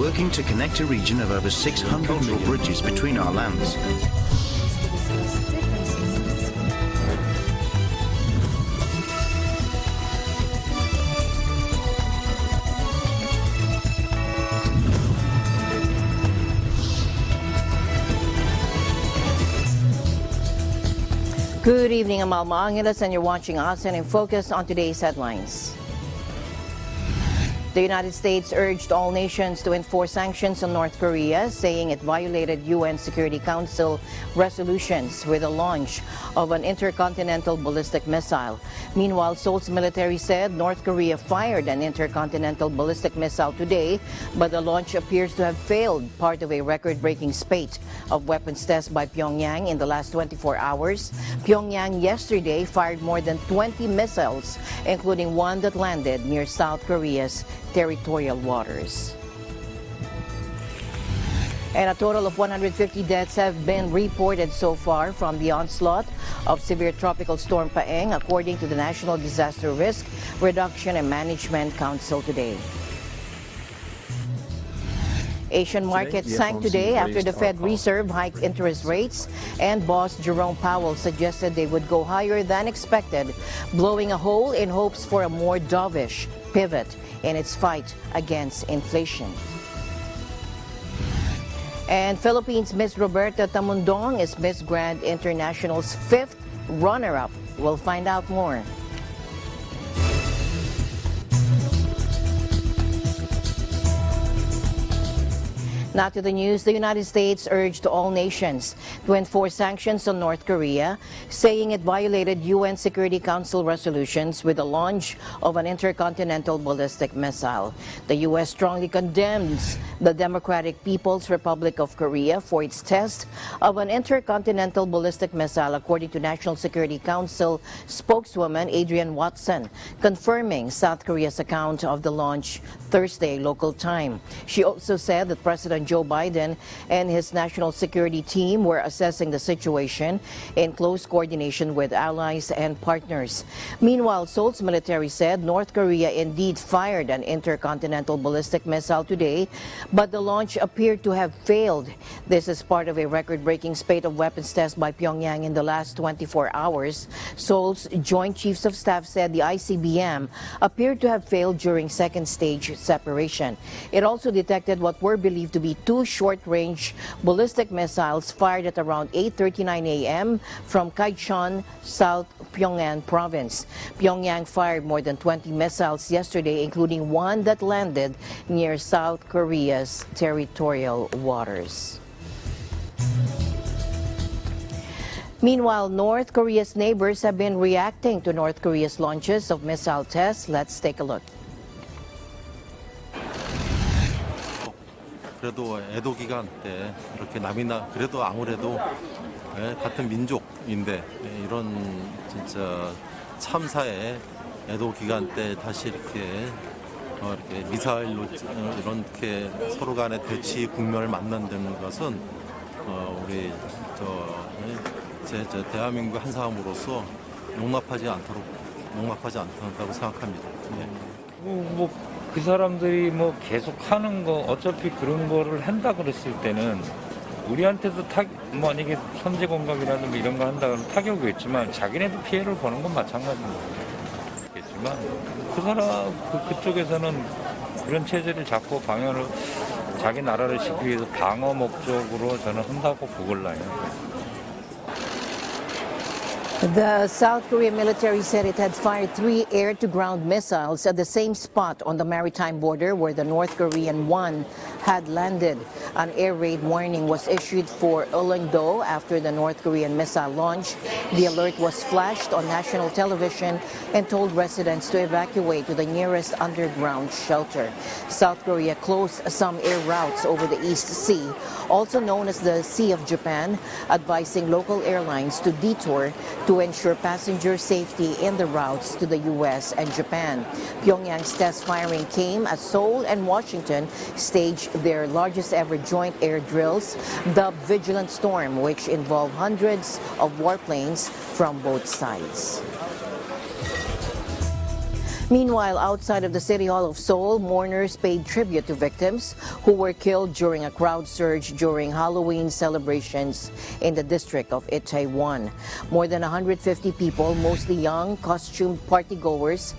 working to connect a region of over 600 cultural bridges between our lands. Good evening, I'm Alma Angeles, and you're watching ASEAN in Focus on today's headlines. The United States urged all nations to enforce sanctions on North Korea, saying it violated UN Security Council resolutions with the launch of an intercontinental ballistic missile. Meanwhile, Seoul's military said North Korea fired an intercontinental ballistic missile today, but the launch appears to have failed, part of a record-breaking spate of weapons tests by Pyongyang in the last 24 hours. Pyongyang yesterday fired more than 20 missiles, including one that landed near South Korea's territorial waters. And a total of 150 deaths have been reported so far from the onslaught of severe tropical storm Paeng, according to the National Disaster Risk Reduction and Management Council today. Asian markets sank today after the Fed Reserve hiked interest rates, and boss Jerome Powell suggested they would go higher than expected, blowing a hole in hopes for a more dovish pivot in its fight against inflation. And Philippines Miss Roberta Tamundong is Miss Grand International's 5th runner-up. We'll find out more. Now to the news. The United States urged all nations to enforce sanctions on North Korea, saying it violated UN Security Council resolutions with the launch of an intercontinental ballistic missile. The U.S. strongly condemns the Democratic People's Republic of Korea for its test of an intercontinental ballistic missile, according to National Security Council spokeswoman Adrienne Watson, confirming South Korea's account of the launch Thursday local time. She also said that President Joe Biden and his national security team were assessing the situation in close coordination with allies and partners. Meanwhile, Seoul's military said North Korea indeed fired an intercontinental ballistic missile today, but the launch appeared to have failed. This is part of a record-breaking spate of weapons tests by Pyongyang in the last 24 hours. Seoul's Joint Chiefs of Staff said the ICBM appeared to have failed during second-stage separation. It also detected what were believed to be two short-range ballistic missiles fired at around 8:39 a.m. from Kaichon, South Pyongan province. Pyongyang fired more than 20 missiles yesterday, including one that landed near South Korea's territorial waters. Meanwhile, North Korea's neighbors have been reacting to North Korea's launches of missile tests. Let's take a look. 그래도 애도 기간 때 이렇게 그래도 아무래도 같은 민족인데 이런 진짜 참사에 애도 기간 때 다시 이렇게 미사일로 이렇게 서로 간의 대치 국면을 만난다는 것은 우리 대한민국 한 사람으로서 용납하지 않다고 생각합니다. 그 사람들이 계속 하는 거 어차피 그런 거를 한다 그랬을 때는 우리한테도 만약에 선제 공격이라든가 이런 거 한다 그러면 타격이 있지만 자기네도 피해를 보는 건 마찬가지겠지만 그쪽에서는 그런 체제를 잡고 방어를 자기 나라를 지키기 위해서 방어 목적으로 저는 한다고 보걸라요. The South Korean military said it had fired 3 air-to-ground missiles at the same spot on the maritime border where the North Korean one had landed. An air raid warning was issued for Uleungdo after the North Korean missile launch. The alert was flashed on national television and told residents to evacuate to the nearest underground shelter. South Korea closed some air routes over the East Sea, also known as the Sea of Japan, advising local airlines to detour to ensure passenger safety in the routes to the U.S. and Japan. Pyongyang's test firing came as Seoul and Washington staged their largest ever joint air drills, dubbed Vigilant Storm, which involved hundreds of warplanes from both sides. Meanwhile, outside of the City Hall of Seoul, mourners paid tribute to victims who were killed during a crowd surge during Halloween celebrations in the district of Itaewon. More than 150 people, mostly young, costumed partygoers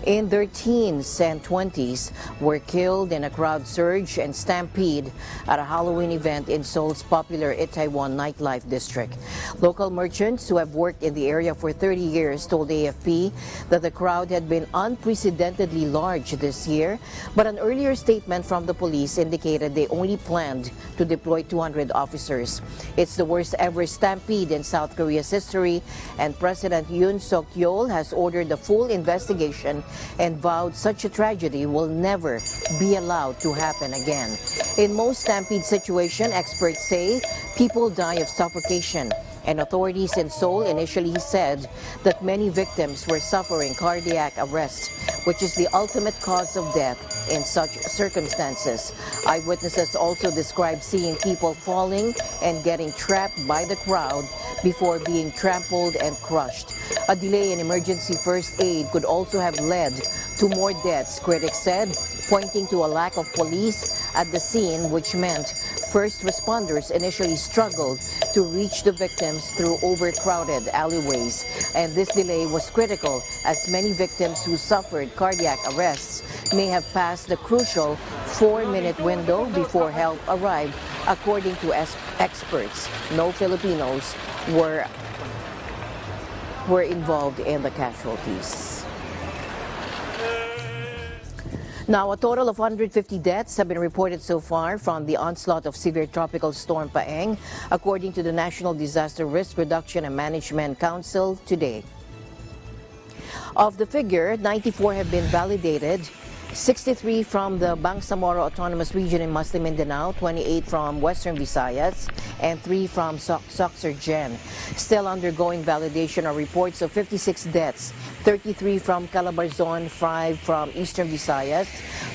in their teens and 20s, were killed in a crowd surge and stampede at a Halloween event in Seoul's popular Itaewon nightlife district. Local merchants who have worked in the area for 30 years told AFP that the crowd had been unprecedentedly large this year, but an earlier statement from the police indicated they only planned to deploy 200 officers. It's the worst ever stampede in South Korea's history, and President Yoon Suk-yeol has ordered a full investigation and vowed such a tragedy will never be allowed to happen again. In most stampede situations, experts say people die of suffocation, and authorities in Seoul initially said that many victims were suffering cardiac arrest, which is the ultimate cause of death in such circumstances. Eyewitnesses also described seeing people falling and getting trapped by the crowd before being trampled and crushed. A delay in emergency first aid could also have led to more deaths, critics said, pointing to a lack of police at the scene, which meant first responders initially struggled to reach the victims through overcrowded alleyways. And this delay was critical, as many victims who suffered cardiac arrests may have passed the crucial 4-minute window before help arrived, according to experts. No Filipinos were involved in the casualties. Now, a total of 150 deaths have been reported so far from the onslaught of severe tropical storm Paeng, according to the National Disaster Risk Reduction and Management Council today. Of the figure, 94 have been validated, 63 from the Bangsamoro Autonomous Region in Muslim Mindanao, 28 from Western Visayas, and 3 from Sorsogon. Still undergoing validation are reports of 56 deaths, 33 from Calabarzon, 5 from Eastern Visayas,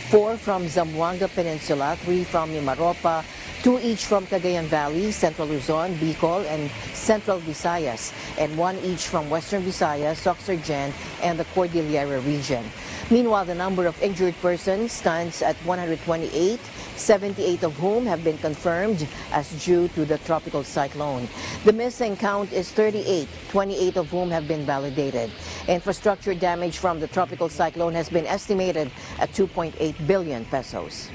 4 from Zamboanga Peninsula, 3 from Mimaropa, 2 each from Cagayan Valley, Central Luzon, Bicol, and Central Visayas, and 1 each from Western Visayas, Sorsogon, and the Cordillera region. Meanwhile, the number of injured persons stands at 128, 78 of whom have been confirmed as due to the tropical cyclone. The missing count is 38, 28 of whom have been validated. Infrastructure damage from the tropical cyclone has been estimated at 2.8 billion pesos.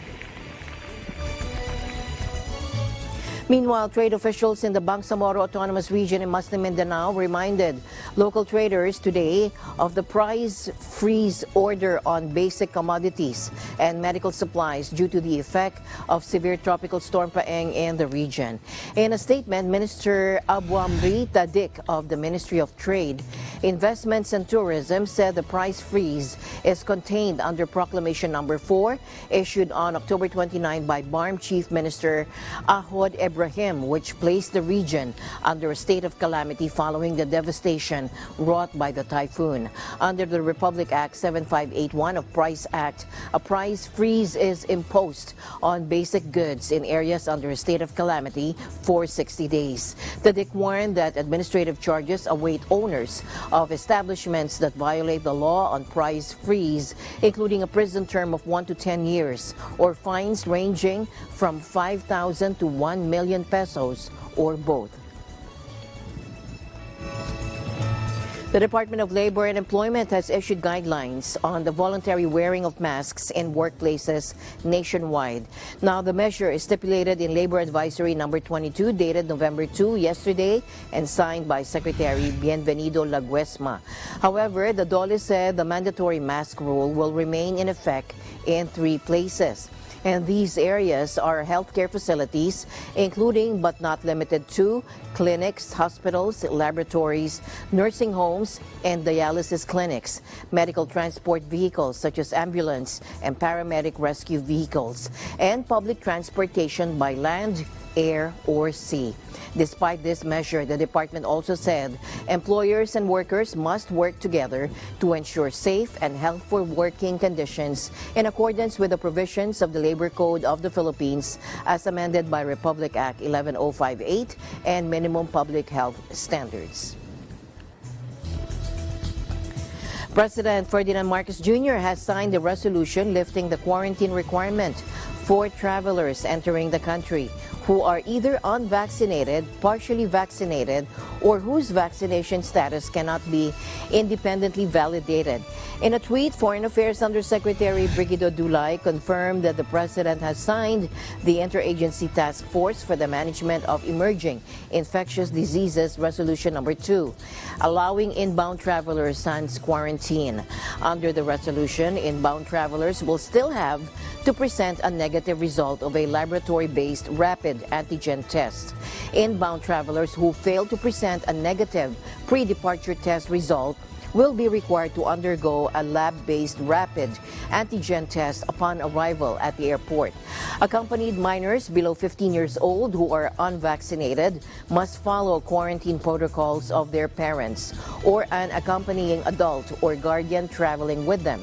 Meanwhile, trade officials in the Bangsamoro Autonomous Region in Muslim Mindanao reminded local traders today of the price freeze order on basic commodities and medical supplies due to the effect of severe tropical storm Paeng in the region. In a statement, Minister Abuamri Tadik of the Ministry of Trade, Investments and Tourism said the price freeze is contained under Proclamation Number 4, issued on October 29 by BARM Chief Minister Ahod Ibrahim, which placed the region under a state of calamity following the devastation wrought by the typhoon. Under the Republic Act 7581 of Price Act, a price freeze is imposed on basic goods in areas under a state of calamity for 60 days. Tadik warned that administrative charges await owners of establishments that violate the law on price freeze, including a prison term of 1 to 10 years or fines ranging from 5,000 to 1 million pesos or both. The Department of Labor and Employment has issued guidelines on the voluntary wearing of masks in workplaces nationwide. Now, the measure is stipulated in Labor Advisory Number 22, dated November 2, yesterday, and signed by Secretary Bienvenido Laguesma. However, the DOLE said the mandatory mask rule will remain in effect in 3 places. And these areas are healthcare facilities, including but not limited to clinics, hospitals, laboratories, nursing homes, and dialysis clinics, medical transport vehicles such as ambulance and paramedic rescue vehicles, and public transportation by land, air, or sea. Despite this measure, the department also said employers and workers must work together to ensure safe and healthful working conditions in accordance with the provisions of the Labor Code of the Philippines as amended by Republic Act 11058 and minimum public health standards. President Ferdinand Marcos Jr. has signed a resolution lifting the quarantine requirement for travelers entering the country who are either unvaccinated, partially vaccinated, or whose vaccination status cannot be independently validated. In a tweet, Foreign Affairs Undersecretary Brigido Dulay confirmed that the President has signed the Interagency Task Force for the Management of Emerging Infectious Diseases Resolution Number 2, allowing inbound travelers sans quarantine. Under the resolution, inbound travelers will still have to present a negative result of a laboratory-based rapid antigen test. Inbound travelers who fail to present a negative pre-departure test result will be required to undergo a lab-based rapid antigen test upon arrival at the airport. Accompanied minors below 15 years old who are unvaccinated must follow quarantine protocols of their parents or an accompanying adult or guardian traveling with them.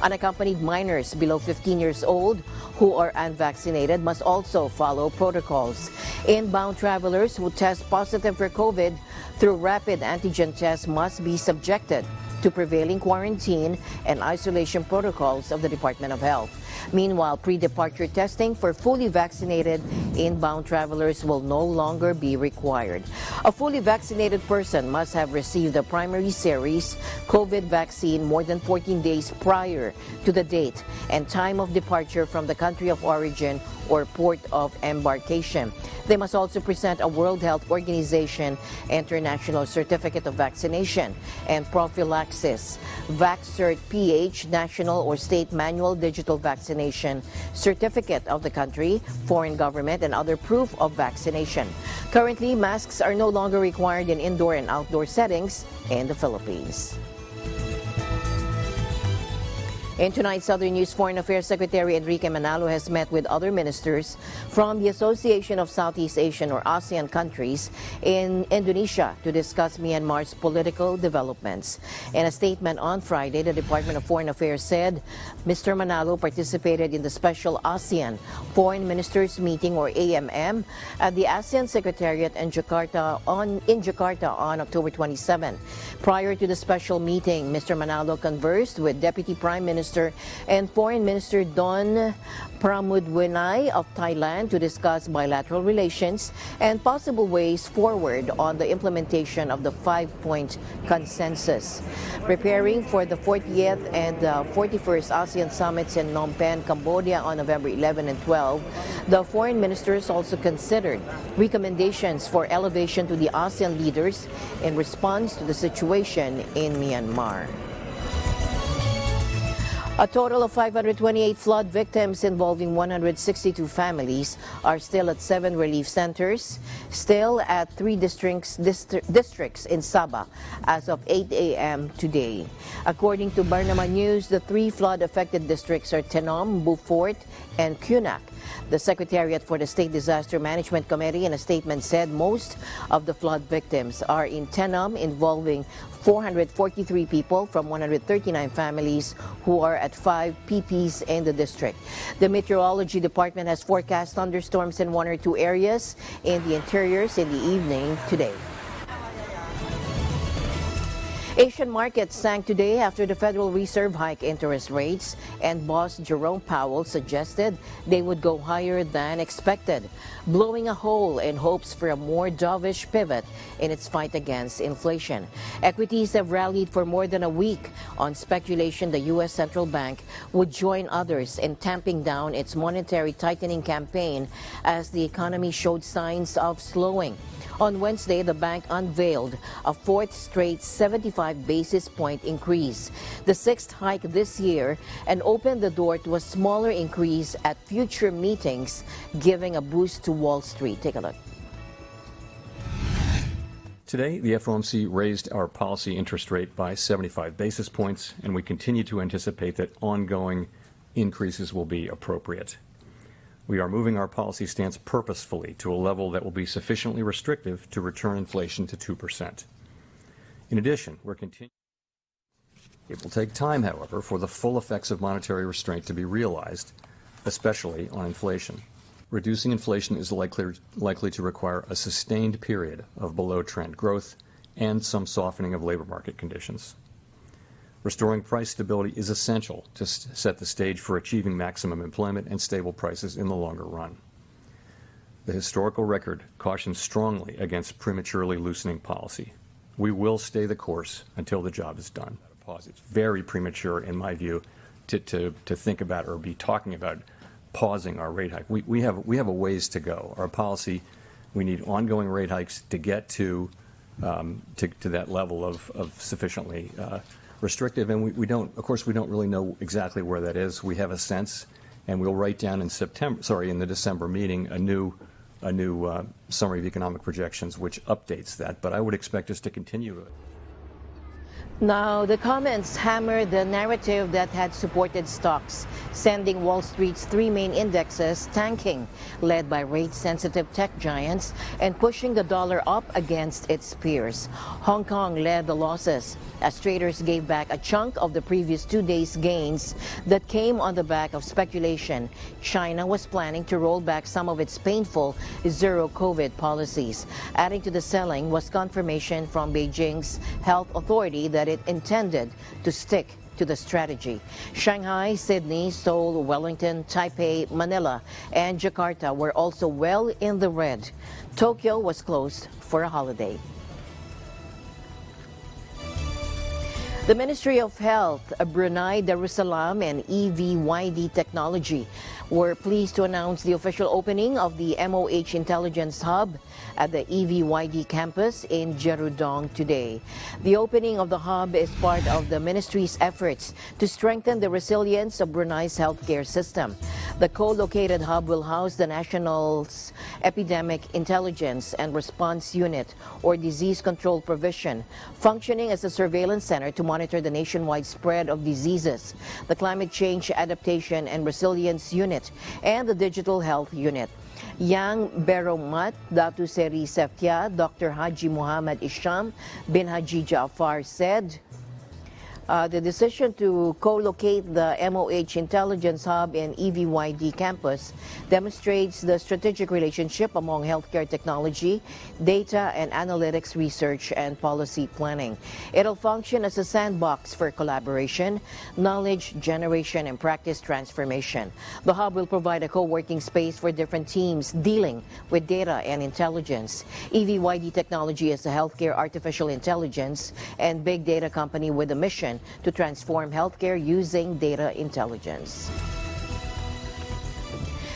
Unaccompanied minors below 15 years old who are unvaccinated must also follow protocols. Inbound travelers who test positive for COVID through rapid antigen tests must be subjected to prevailing quarantine and isolation protocols of the Department of Health. Meanwhile, pre-departure testing for fully vaccinated inbound travelers will no longer be required. A fully vaccinated person must have received the primary series COVID vaccine more than 14 days prior to the date and time of departure from the country of origin or port of embarkation. They must also present a World Health Organization International Certificate of Vaccination and Prophylaxis, VaxCert PH, National or State Manual Digital Vaccination Certificate of the country, foreign government, and other proof of vaccination. Currently, masks are no longer required in indoor and outdoor settings in the Philippines. In tonight's Southern News, Foreign Affairs Secretary Enrique Manalo has met with other ministers from the Association of Southeast Asian or ASEAN countries in Indonesia to discuss Myanmar's political developments. In a statement on Friday, the Department of Foreign Affairs said Mr. Manalo participated in the special ASEAN Foreign Ministers Meeting or AMM at the ASEAN Secretariat in Jakarta on October 27. Prior to the special meeting, Mr. Manalo conversed with Deputy Prime Minister and Foreign Minister Don Pramudwinai of Thailand to discuss bilateral relations and possible ways forward on the implementation of the 5-point consensus. Preparing for the 40th and 41st ASEAN summits in Phnom Penh, Cambodia on November 11 and 12, the foreign ministers also considered recommendations for elevation to the ASEAN leaders in response to the situation in Myanmar. A total of 528 flood victims involving 162 families are still at 7 relief centers, still at 3 districts in Sabah as of 8 a.m. today. According to Barnama News, the 3 flood-affected districts are Tenom, Beaufort, and Kunak. The Secretariat for the State Disaster Management Committee in a statement said most of the flood victims are in Tenom, involving 443 people from 139 families who are at 5 PPs in the district. The Meteorology Department has forecast thunderstorms in 1 or 2 areas in the interiors in the evening today. Asian markets sank today after the Federal Reserve hiked interest rates, and boss Jerome Powell suggested they would go higher than expected, blowing a hole in hopes for a more dovish pivot in its fight against inflation. Equities have rallied for more than a week on speculation the U.S. Central Bank would join others in tamping down its monetary tightening campaign as the economy showed signs of slowing. On Wednesday, the bank unveiled a 4th straight 75 basis point increase, the 6th hike this year, and opened the door to a smaller increase at future meetings, giving a boost to Wall Street. Take a look. Today, the FOMC raised our policy interest rate by 75 basis points, and we continue to anticipate that ongoing increases will be appropriate. We are moving our policy stance purposefully to a level that will be sufficiently restrictive to return inflation to 2%. In addition, we're continuing. It will take time, however, for the full effects of monetary restraint to be realized, especially on inflation. Reducing inflation is likely to require a sustained period of below-trend growth and some softening of labor market conditions. Restoring price stability is essential to set the stage for achieving maximum employment and stable prices in the longer run. The historical record cautions strongly against prematurely loosening policy. We will stay the course until the job is done. It's very premature, in my view, to think about or be talking about pausing our rate hike. We have a ways to go. Our policy, we need ongoing rate hikes to get to that level of sufficiently restrictive, and we don't really know exactly where that is. We have a sense, and we'll write down in the December meeting a new summary of economic projections which updates that. But I would expect us to continue. Now, the comments hammered the narrative that had supported stocks, sending Wall Street's three main indexes tanking, led by rate-sensitive tech giants, and pushing the dollar up against its peers. Hong Kong led the losses as traders gave back a chunk of the previous 2 days' gains that came on the back of speculation China was planning to roll back some of its painful zero-COVID policies. Adding to the selling was confirmation from Beijing's health authority that it intended to stick to the strategy. Shanghai, Sydney, Seoul, Wellington, Taipei, Manila, and Jakarta were also well in the red. Tokyo was closed for a holiday. The Ministry of Health, Brunei, Darussalam, and EVYD Technology were pleased to announce the official opening of the MOH Intelligence Hub at the EVYD campus in Jerudong today. The opening of the hub is part of the ministry's efforts to strengthen the resilience of Brunei's healthcare system. The co-located hub will house the National's Epidemic Intelligence and Response Unit, or Disease Control Provision, functioning as a surveillance center to monitor the nationwide spread of diseases, the Climate Change Adaptation and Resilience Unit, and the Digital Health Unit. Yang Beromat, Datu Seri Seftia, Dr. Haji Muhammad Isham bin Haji Jaafar said, the decision to co-locate the MOH Intelligence Hub in EVYD campus demonstrates the strategic relationship among healthcare technology, data and analytics research, and policy planning. It'll function as a sandbox for collaboration, knowledge generation, and practice transformation. The hub will provide a co-working space for different teams dealing with data and intelligence. EVYD Technology is a healthcare artificial intelligence and big data company with a mission to transform healthcare using data intelligence.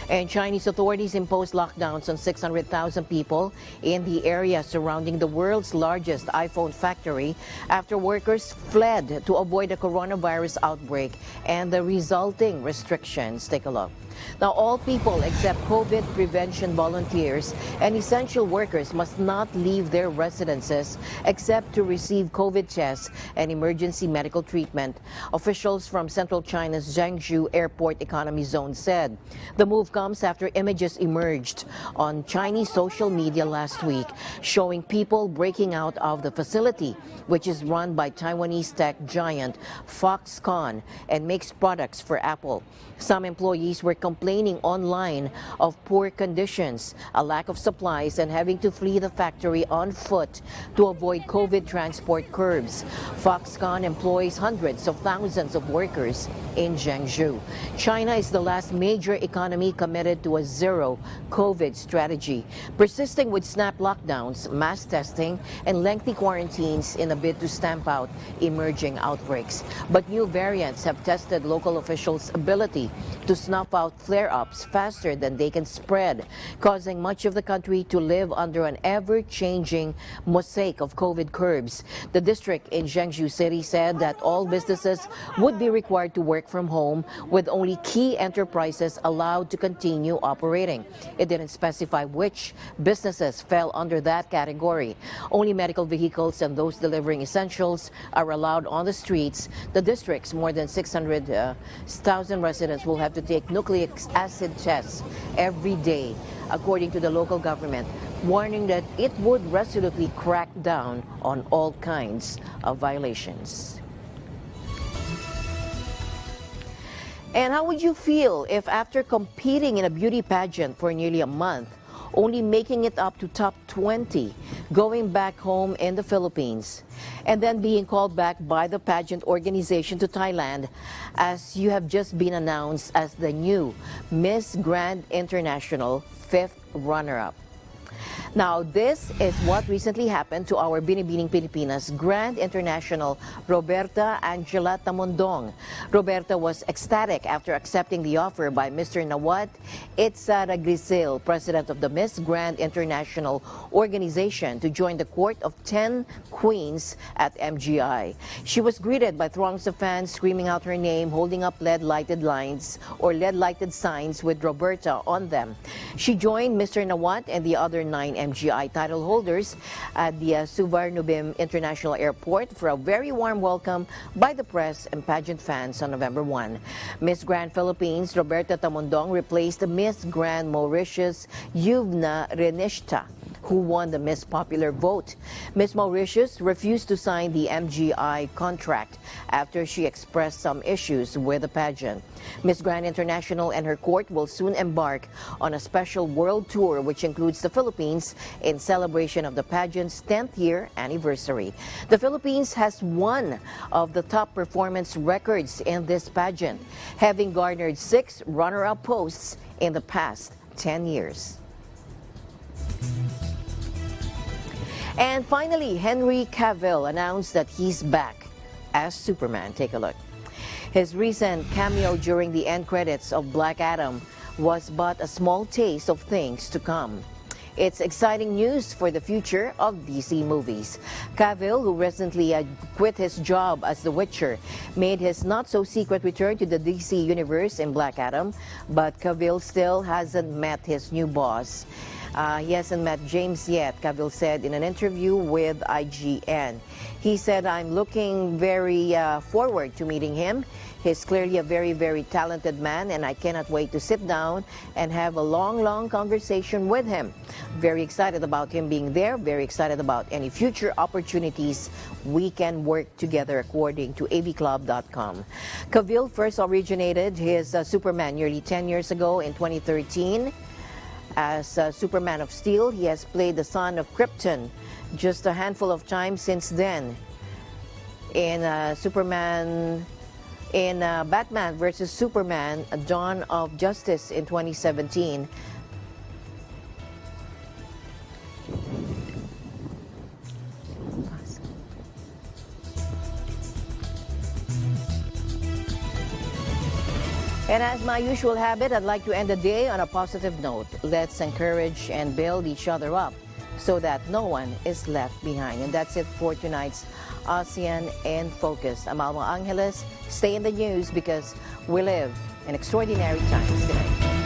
And Chinese authorities imposed lockdowns on 600,000 people in the area surrounding the world's largest iPhone factory after workers fled to avoid a coronavirus outbreak and the resulting restrictions. Take a look. Now, all people except COVID prevention volunteers and essential workers must not leave their residences except to receive COVID tests and emergency medical treatment. Officials from central China's Zhengzhou Airport Economy Zone said the move comes after images emerged on Chinese social media last week showing people breaking out of the facility, which is run by Taiwanese tech giant Foxconn and makes products for Apple. Some employees were complaining online of poor conditions, a lack of supplies, and having to flee the factory on foot to avoid COVID transport curbs. Foxconn employs hundreds of thousands of workers in Zhengzhou. China is the last major economy committed to a zero COVID strategy, persisting with snap lockdowns, mass testing, and lengthy quarantines in a bid to stamp out emerging outbreaks. But new variants have tested local officials' ability to snuff out flare-ups faster than they can spread, causing much of the country to live under an ever-changing mosaic of COVID curbs. The district in Zhengzhou City said that all businesses would be required to work from home, with only key enterprises allowed to continue operating. It didn't specify which businesses fell under that category. Only medical vehicles and those delivering essentials are allowed on the streets. The district's more than 600,000 residents will have to take nucleic acid tests every day, according to the local government, warning that it would resolutely crack down on all kinds of violations. And how would you feel if after competing in a beauty pageant for nearly a month, only making it up to top 20, going back home in the Philippines, and then being called back by the pageant organization to Thailand, as you have just been announced as the new Miss Grand International 5th runner-up. Now, this is what recently happened to our Binibining Pilipinas Grand International Roberta Angela Tamundong. Roberta was ecstatic after accepting the offer by Mr. Nawat Itzaragrisil, president of the Miss Grand International organization, to join the court of 10 queens at MGI. She was greeted by throngs of fans screaming out her name, holding up lead-lighted lines or lead-lighted signs with Roberta on them. She joined Mr. Nawat and the other 9 MGI title holders at the Suvarnabhumi International Airport for a very warm welcome by the press and pageant fans on November 1. Miss Grand Philippines Roberta Tamundong replaced Miss Grand Mauritius Yuvna Renishta, who won the Miss Popular vote. Miss Mauritius refused to sign the MGI contract after she expressed some issues with the pageant. Miss Grand International and her court will soon embark on a special world tour, which includes the Philippines, in celebration of the pageant's 10th year anniversary. The Philippines has one of the top performance records in this pageant, having garnered 6 runner-up posts in the past 10 years. And finally, Henry Cavill announced that he's back as Superman. Take a look. His recent cameo during the end credits of Black Adam was but a small taste of things to come. It's exciting news for the future of DC movies. Cavill, who recently quit his job as The Witcher, made his not-so-secret return to the DC universe in Black Adam, but Cavill still hasn't met his new boss. He hasn't met James yet, Cavill said in an interview with IGN. He said, "I'm looking very forward to meeting him. He's clearly a very, very talented man, and I cannot wait to sit down and have a long, long conversation with him. Very excited about him being there, very excited about any future opportunities we can work together," according to avclub.com. Cavill first originated his Superman nearly 10 years ago in 2013. As Superman of Steel, he has played the son of Krypton just a handful of times since then. In Batman vs. Superman, Dawn of Justice in 2017. And as my usual habit, I'd like to end the day on a positive note. Let's encourage and build each other up so that no one is left behind. And that's it for tonight's ASEAN in Focus. I'm Alma Angeles. Stay in the news because we live in extraordinary times today.